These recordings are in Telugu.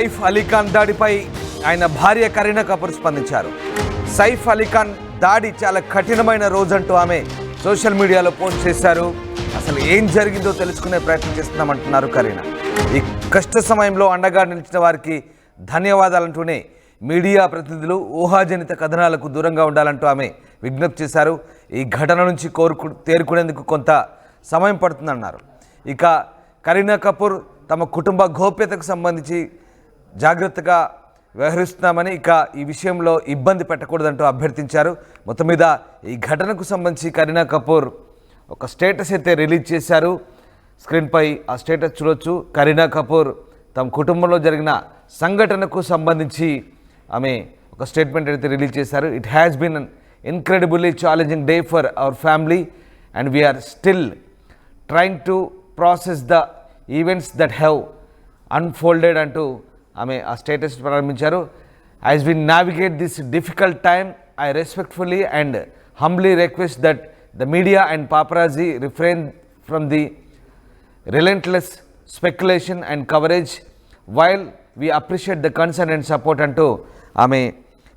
సైఫ్ అలీఖాన్ దాడిపై ఆయన భార్య కరీనా కపూర్ స్పందించారు. సైఫ్ అలీఖాన్ దాడి చాలా కఠినమైన రోజంటూ ఆమె సోషల్ మీడియాలో పోస్ట్ చేశారు. అసలు ఏం జరిగిందో తెలుసుకునే ప్రయత్నం చేస్తున్నామంటున్నారు కరీనా. ఈ కష్ట సమయంలో అండగా నిలిచిన వారికి ధన్యవాదాలంటూనే మీడియా ప్రతినిధులు ఊహాజనిత కథనాలకు దూరంగా ఉండాలంటూ ఆమె విజ్ఞప్తి చేశారు. ఈ ఘటన నుంచి తేరుకునేందుకు కొంత సమయం పడుతుందన్నారు. ఇక కరీనా కపూర్ తమ కుటుంబ గోప్యతకు సంబంధించి జాగ్రత్తగా వ్యవహరిస్తున్నామని, ఇక ఈ విషయంలో ఇబ్బంది పెట్టకూడదంటూ అభ్యర్థించారు. మొత్తం మీద ఈ ఘటనకు సంబంధించి కరీనా కపూర్ ఒక స్టేటస్ అయితే రిలీజ్ చేశారు. స్క్రీన్పై ఆ స్టేటస్ చూడొచ్చు. కరీనా కపూర్ తమ కుటుంబంలో జరిగిన సంఘటనకు సంబంధించి ఆమె ఒక స్టేట్మెంట్ అయితే రిలీజ్ చేశారు. It has been an incredibly challenging day for our family and we're still trying to process the events that have unfolded అంటూ ఆమె ఆ స్టేటస్ ప్రారంభించారు. As we navigate this difficult time I respectfully and humbly request that the media and paparazzi refrain from the relentless speculation and coverage while we appreciate the concern and support అంటూ ఆమె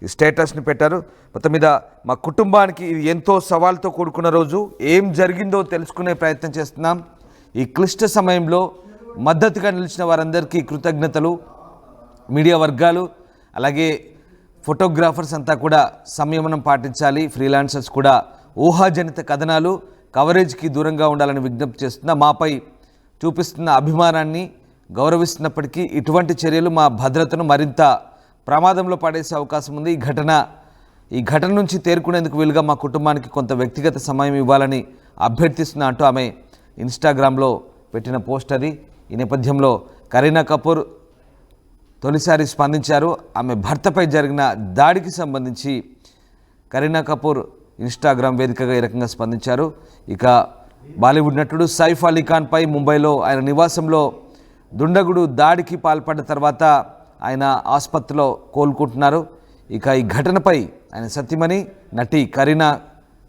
ఈ స్టేటస్ని పెట్టారు. మొత్తం మీద మా కుటుంబానికి ఇది ఎంతో సవాల్తో కూడుకున్న రోజు. ఏం జరిగిందో తెలుసుకునే ప్రయత్నం చేస్తున్నాం. ఈ క్లిష్ట సమయంలో మద్దతుగా నిలిచిన వారందరికీ కృతజ్ఞతలు. మీడియా వర్గాలు అలాగే ఫోటోగ్రాఫర్స్ అంతా కూడా సంయమనం పాటించాలి. ఫ్రీలాన్సర్స్ కూడా ఊహాజనిత కథనాలు కవరేజ్కి దూరంగా ఉండాలని విజ్ఞప్తి చేస్తున్నా. మాపై చూపిస్తున్న అభిమానాన్ని గౌరవిస్తున్నప్పటికీ ఇటువంటి చర్యలు మా భద్రతను మరింత ప్రమాదంలో పడేసే అవకాశం ఉంది. ఈ ఘటన నుంచి తేరుకునేందుకు వీలుగా మా కుటుంబానికి కొంత వ్యక్తిగత సమయం ఇవ్వాలని అభ్యర్థిస్తున్నా అంటూ ఆమె ఇన్స్టాగ్రామ్లో పెట్టిన పోస్ట్ అది. ఈ నేపథ్యంలో కరీనా కపూర్ తొలిసారి స్పందించారు. ఆమె భర్తపై జరిగిన దాడికి సంబంధించి కరీనా కపూర్ ఇన్స్టాగ్రామ్ వేదికగా ఈ రకంగా స్పందించారు. ఇక బాలీవుడ్ నటుడు సైఫ్ అలీఖాన్పై ముంబైలో ఆయన నివాసంలో దుండగుడు దాడికి పాల్పడ్డ తర్వాత ఆయన ఆసుపత్రిలో కోలుకుంటున్నారు. ఇక ఈ ఘటనపై ఆయన సతీమణి నటి కరీనా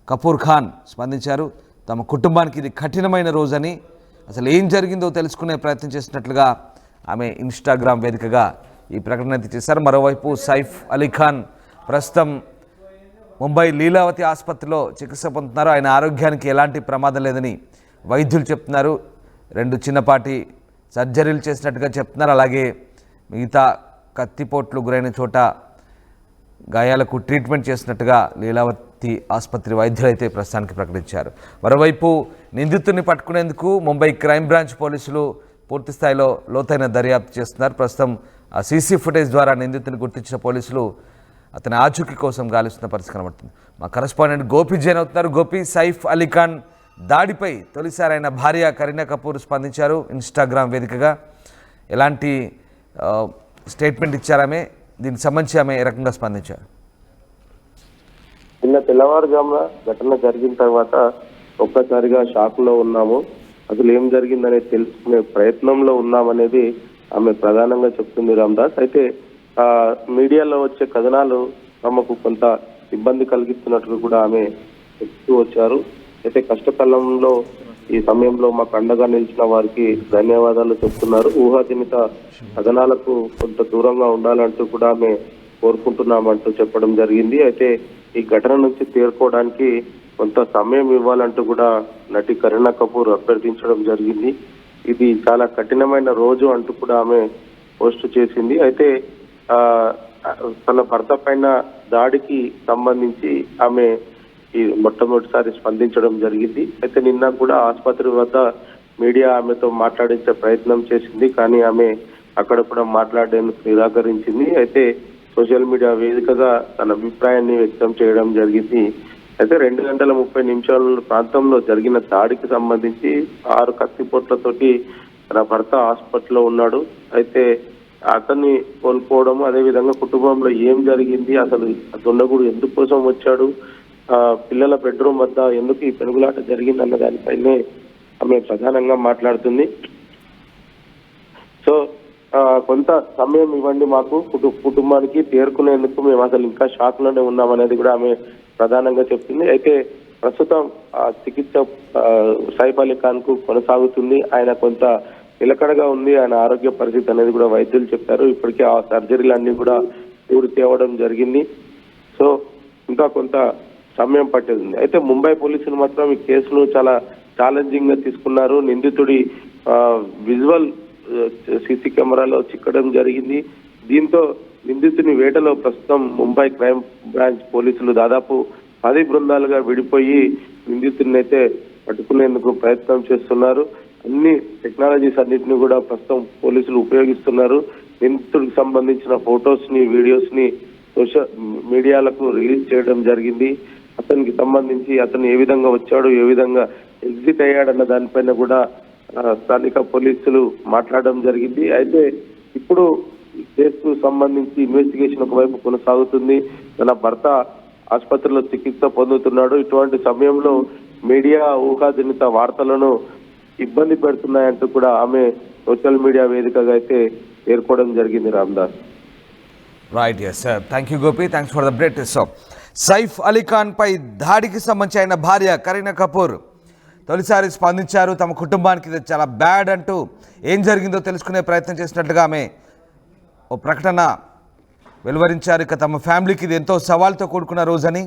కపూర్ ఖాన్ స్పందించారు. తమ కుటుంబానికి ఇది కఠినమైన రోజని, అసలు ఏం జరిగిందో తెలుసుకునే ప్రయత్నం చేసినట్లుగా ఆమె ఇన్స్టాగ్రామ్ వేదికగా ఈ ప్రకటన అయితే చేశారు. మరోవైపు సైఫ్ అలీఖాన్ ప్రస్తుతం ముంబై లీలావతి ఆసుపత్రిలో చికిత్స పొందుతున్నారు. ఆయన ఆరోగ్యానికి ఎలాంటి ప్రమాదం లేదని వైద్యులు చెప్తున్నారు. 2 చిన్నపాటి సర్జరీలు చేసినట్టుగా చెప్తున్నారు. అలాగే మిగతా కత్తిపోట్లు గురైన చోట గాయాలకు ట్రీట్మెంట్ చేసినట్టుగా లీలావతి ఆసుపత్రి వైద్యులు అయితే ప్రస్తుతానికి ప్రకటించారు. మరోవైపు నిందితుడిని పట్టుకునేందుకు ముంబై క్రైమ్ బ్రాంచ్ పోలీసులు పూర్తి స్థాయిలో లోతైన దర్యాప్తు చేస్తున్నారు. ప్రస్తుతం ఆ సీసీ ఫుటేజ్ ద్వారా నిందితుడిని గుర్తించిన పోలీసులు అతని ఆచూకీ కోసం గాలిస్తున్న పరిస్థితి కనబడుతుంది. మా కరెస్పాండెంట్ గోపి జైన్ అవుతున్నారు. గోపి, సైఫ్ అలీఖాన్ దాడిపై తొలిసారి ఆయన భార్య కరీనా కపూర్ స్పందించారు. ఇన్స్టాగ్రామ్ వేదికగా ఎలాంటి స్టేట్మెంట్ ఇచ్చారామె, దీనికి సంబంధించి ఆమె ఏ రకంగా స్పందించారు? నిన్న తెల్లవారుజామున ఘటన జరిగిన తర్వాత ఒక్కసారిగా షాక్లో ఉన్నాము. అసలు ఏం జరిగిందనేది తెలుసుకునే ప్రయత్నంలో ఉన్నామనేది ఆమె ప్రధానంగా చెప్తుంది రామ్దాస్. అయితే మీడియాలో వచ్చే కథనాలు తమకు కొంత ఇబ్బంది కలిగిస్తున్నట్లు కూడా ఆమె చెప్తూ వచ్చారు. అయితే కష్టకాలంలో ఈ సమయంలో మాకు అండగా నిలిచిన వారికి ధన్యవాదాలు చెప్తున్నారు. ఊహాజనిత కథనాలకు కొంత దూరంగా ఉండాలంటూ కూడా ఆమె కోరుకుంటున్నామంటూ చెప్పడం జరిగింది. అయితే ఈ ఘటన నుంచి తేరుకోవడానికి కొంత సమయం ఇవ్వాలంటూ కూడా నటి కరీనా కపూర్ అభ్యర్థించడం జరిగింది. ఇది చాలా కఠినమైన రోజు అంటూ కూడా ఆమె పోస్ట్ చేసింది. అయితే తన భర్త పైన దాడికి సంబంధించి ఆమె ఈ మొట్టమొదటిసారి స్పందించడం జరిగింది. అయితే నిన్న కూడా ఆసుపత్రి వద్ద మీడియా ఆమెతో మాట్లాడించే ప్రయత్నం చేసింది, కానీ ఆమె అక్కడ కూడా మాట్లాడేందుకు నిరాకరించింది. అయితే సోషల్ మీడియా వేదికగా తన అభిప్రాయాన్ని వ్యక్తం చేయడం జరిగింది. అయితే 2 గంటల 30 నిమిషాల ప్రాంతంలో జరిగిన దాడికి సంబంధించి 6 కత్తిపోట్లతోటి తన భర్త హాస్పిటల్లో ఉన్నాడు. అయితే అతన్ని కోల్పోవడం, అదేవిధంగా కుటుంబంలో ఏం జరిగింది, అసలు దుండగుడు ఎందుకోసం వచ్చాడు, పిల్లల బెడ్రూమ్ వద్ద ఎందుకు ఈ పెనుగులాట జరిగింది అన్న దానిపైనే ఆమె ప్రధానంగా మాట్లాడుతుంది. సో కొంత సమయం ఇవ్వండి మాకు, కుటుంబానికి తేరుకునేందుకు మేము అసలు ఇంకా షాక్ లోనే ఉన్నామనేది కూడా ఆమె ప్రధానంగా చెప్తుంది. అయితే ప్రస్తుతం చికిత్స సైఫ్ అలీ ఖాన్ కు కొనసాగుతుంది. ఆయన కొంత నిలకడగా ఉంది. ఆయన ఆరోగ్య పరిస్థితి అనేది కూడా వైద్యులు చెప్పారు. ఇప్పటికే ఆ సర్జరీలు అన్ని కూడా పూర్తి అవ్వడం జరిగింది. సో ఇంకా కొంత సమయం పట్టేది. అయితే ముంబై పోలీసులు మాత్రం ఈ కేసును చాలా ఛాలెంజింగ్ గా తీసుకున్నారు. నిందితుడి విజువల్ సీసీ కెమెరాలో చిక్కడం జరిగింది. దీంతో నిందితుని వేటలో ప్రస్తుతం ముంబై క్రైమ్ బ్రాంచ్ పోలీసులు దాదాపు 10 బృందాలుగా విడిపోయి నిందితుడిని అయితే పట్టుకునేందుకు ప్రయత్నం చేస్తున్నారు. అన్ని టెక్నాలజీస్ అన్నింటినీ కూడా ప్రస్తుతం పోలీసులు ఉపయోగిస్తున్నారు. నిందితుడికి సంబంధించిన ఫొటోస్ ని, వీడియోస్ ని సోషల్ మీడియాలకు రిలీజ్ చేయడం జరిగింది. అతనికి సంబంధించి అతను ఏ విధంగా వచ్చాడు, ఏ విధంగా ఎగ్జిట్ అయ్యాడన్న దానిపైన కూడా స్థానిక పోలీసులు మాట్లాడడం జరిగింది. అయితే ఇప్పుడు ఈ కేసుకు సంబంధించి ఇన్వెస్టిగేషన్ ఒకవైపు కొనసాగుతుంది. తన భర్త ఆసుపత్రిలో చికిత్స పొందుతున్నాడు. ఇటువంటి సమయంలో మీడియా ఊహాజనిత వార్తలను ఇబ్బంది పెడుతున్నాయంటూ కూడా ఆమె సోషల్ మీడియా వేదికగా అయితే పేర్కోవడం జరిగింది. Ramdas. Right, yes sir. Thank you Gopi, thanks for the update. So Saif Ali Khan పై దాడికి సంబంధించి ఆయన భార్య కరీనా కపూర్ తొలిసారి స్పందించారు. తమ కుటుంబానికి ఇది చాలా బ్యాడ్ అంటూ ఏం జరిగిందో తెలుసుకునే ప్రయత్నం చేసినట్లుగా ఆమె ఓ ప్రకటన వెలువరించారు. ఇక తమ ఫ్యామిలీకి ఇది ఎంతో సవాల్తో కూడుకున్న రోజని,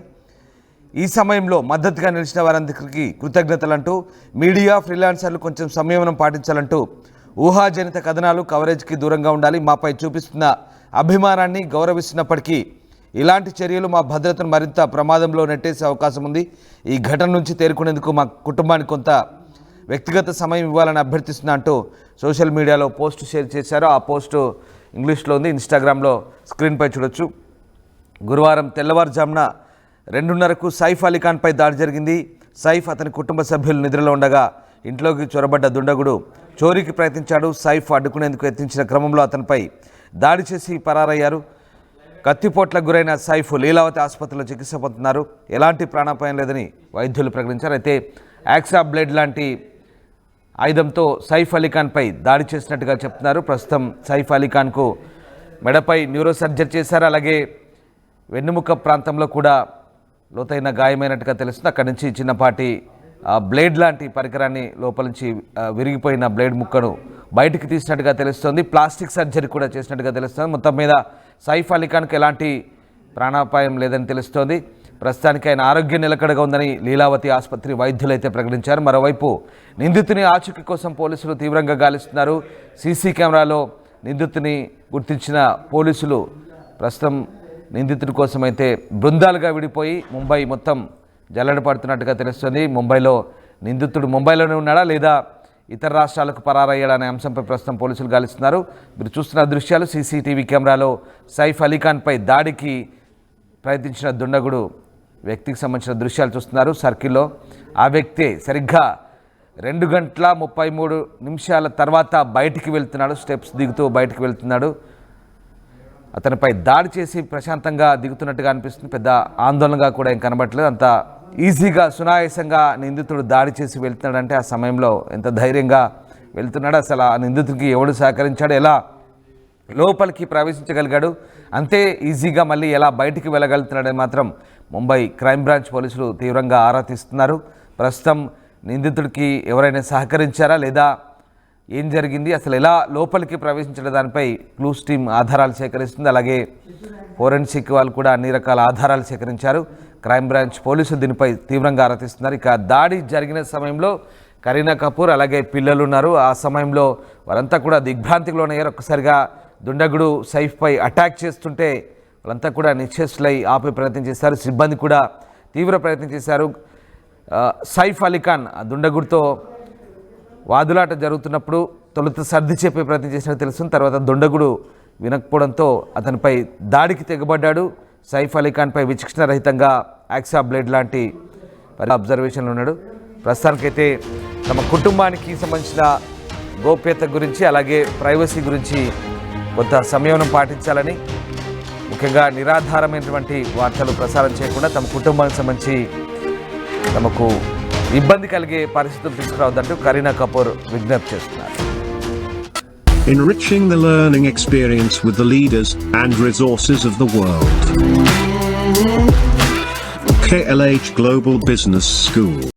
ఈ సమయంలో మద్దతుగా నిలిచిన వారందరికీ కృతజ్ఞతలంటూ మీడియా ఫ్రీలాన్సర్లు కొంచెం సంయమనం పాటించాలంటూ ఊహాజనిత కథనాలు కవరేజ్కి దూరంగా ఉండాలి. మాపై చూపిస్తున్న అభిమానాన్ని గౌరవిస్తున్నప్పటికీ ఇలాంటి చర్యలు మా భద్రతను మరింత ప్రమాదంలో నెట్టేసే అవకాశం ఉంది. ఈ ఘటన నుంచి తేరుకునేందుకు మా కుటుంబానికి కొంత వ్యక్తిగత సమయం ఇవ్వాలని అభ్యర్థిస్తున్నా అంటూ సోషల్ మీడియాలో పోస్ట్ షేర్ చేశారు. ఆ పోస్టు ఇంగ్లీష్లో ఉంది, ఇన్స్టాగ్రామ్లో స్క్రీన్పై చూడొచ్చు. గురువారం తెల్లవారుజామున 2:30కు సైఫ్ అలీ ఖాన్పై దాడి జరిగింది. సైఫ్ అతని కుటుంబ సభ్యులు నిద్రలో ఉండగా ఇంట్లోకి చొరబడ్డ దుండగుడు చోరీకి ప్రయత్నించాడు. సైఫ్ అడ్డుకునేందుకు యత్నించిన క్రమంలో అతనిపై దాడి చేసి పరారయ్యారు. కత్తిపోట్లకు గురైన సైఫ్ లీలావతి ఆసుపత్రిలో చికిత్స పొందుతున్నారు. ఎలాంటి ప్రాణాపాయం లేదని వైద్యులు ప్రకటించారు. అయితే యాక్సా బ్లేడ్ లాంటి ఆయుధంతో సైఫ్ అలీ ఖాన్పై దాడి చేసినట్టుగా చెప్తున్నారు. ప్రస్తుతం సైఫ్ అలీ ఖాన్కు మెడపై న్యూరో సర్జరీ చేశారు. అలాగే వెన్నుముక ప్రాంతంలో కూడా లోతైన గాయమైనట్టుగా తెలుస్తుంది. అక్కడి నుంచి చిన్నపాటి బ్లేడ్ లాంటి పరికరాన్ని లోపల నుంచి విరిగిపోయిన బ్లేడ్ ముక్కను బయటికి తీసినట్టుగా తెలుస్తుంది. ప్లాస్టిక్ సర్జరీ కూడా చేసినట్టుగా తెలుస్తుంది. మొత్తం మీద సైఫ్ అలీ ఖాన్కి ఎలాంటి ప్రాణాపాయం లేదని తెలుస్తోంది. ప్రస్తుతానికి ఆయన ఆరోగ్యం నిలకడగా ఉందని లీలావతి ఆసుపత్రి వైద్యులు అయితే ప్రకటించారు. మరోవైపు నిందితుని ఆచూకీ కోసం పోలీసులు తీవ్రంగా గాలిస్తున్నారు. సీసీ కెమెరాలో నిందితుని గుర్తించిన పోలీసులు ప్రస్తుతం నిందితుడి కోసం అయితే బృందాలుగా విడిపోయి ముంబై మొత్తం జల్లెడ పడుతున్నట్టుగా తెలుస్తుంది. ముంబైలో నిందితుడు ముంబైలోనే ఉన్నాడా లేదా ఇతర రాష్ట్రాలకు పరారయ్యాడనే అంశంపై ప్రస్తుతం పోలీసులు గాలిస్తున్నారు. మీరు చూస్తున్న దృశ్యాలు సీసీటీవీ కెమెరాలో సైఫ్ అలీ ఖాన్పై దాడికి ప్రయత్నించిన దుండగుడు వ్యక్తికి సంబంధించిన దృశ్యాలు చూస్తున్నారు. సర్కిల్లో ఆ వ్యక్తి సరిగ్గా 2:33 తర్వాత బయటికి వెళ్తున్నాడు. స్టెప్స్ దిగుతూ బయటికి వెళ్తున్నాడు. అతనిపై దాడి చేసి ప్రశాంతంగా దిగుతున్నట్టుగా అనిపిస్తుంది. పెద్ద ఆందోళనగా కూడా ఏం కనబడట్లేదు. అంత ఈజీగా సునాయాసంగా నిందితుడు దాడి చేసి వెళ్తున్నాడంటే ఆ సమయంలో ఎంత ధైర్యంగా వెళ్తున్నాడు, అసలు ఆ నిందితుడికి ఎవడు సహకరించాడు, ఎలా లోపలికి ప్రవేశించగలిగాడు, అంతే ఈజీగా మళ్ళీ ఎలా బయటికి వెళ్ళగలుగుతున్నాడని మాత్రం ముంబై క్రైమ్ బ్రాంచ్ పోలీసులు తీవ్రంగా ఆరా తీస్తున్నారు. ప్రస్తుతం నిందితుడికి ఎవరైనా సహకరించారా లేదా, ఏం జరిగింది, అసలు ఎలా లోపలికి ప్రవేశించిన దానిపై క్లూస్ టీమ్ ఆధారాలు సేకరిస్తుంది. అలాగే ఫోరెన్సిక్ వాళ్ళు కూడా అన్ని రకాల ఆధారాలు సేకరించారు. క్రైమ్ బ్రాంచ్ పోలీసులు దీనిపై తీవ్రంగా ఆరా తీస్తున్నారు. ఇక దాడి జరిగిన సమయంలో కరీనా కపూర్ అలాగే పిల్లలు ఉన్నారు. ఆ సమయంలో వారంతా కూడా దిగ్భ్రాంతికి లోనయ్యారు. ఒక్కసారిగా దుండగుడు సైఫ్పై అటాక్ చేస్తుంటే వాళ్ళంతా కూడా నిశ్చేష్లై ఆపే ప్రయత్నం చేశారు. సిబ్బంది కూడా తీవ్ర ప్రయత్నం చేశారు. సైఫ్ అలీ ఖాన్ దుండగుడితో వాదులాట జరుగుతున్నప్పుడు తొలుత సర్ది చెప్పే ప్రయత్నం చేసినట్టు తెలుస్తుంది. తర్వాత దుండగుడు వినకపోవడంతో అతనిపై దాడికి తెగబడ్డాడు. సైఫ్ అలీ ఖాన్పై విచక్షణ రహితంగా యాక్సా బ్లేడ్ లాంటి అబ్జర్వేషన్లో ఉన్నాడు. ప్రస్తుతానికైతే తమ కుటుంబానికి సంబంధించిన గోప్యత గురించి అలాగే ప్రైవసీ గురించి కొంత సంయమనం పాటించాలని, ముఖ్యంగా నిరాధారమైనటువంటి వార్తలు ప్రసారం చేయకుండా తమ కుటుంబానికి సంబంధించి తమకు ఇబ్బంది కలిగే పరిస్థితులు తీసుకురావద్దంటూ కరీనా కపూర్ విజ్ఞప్తి చేస్తున్నారు. Enriching the learning experience with the leaders and resources of the world. KLH Global Business School.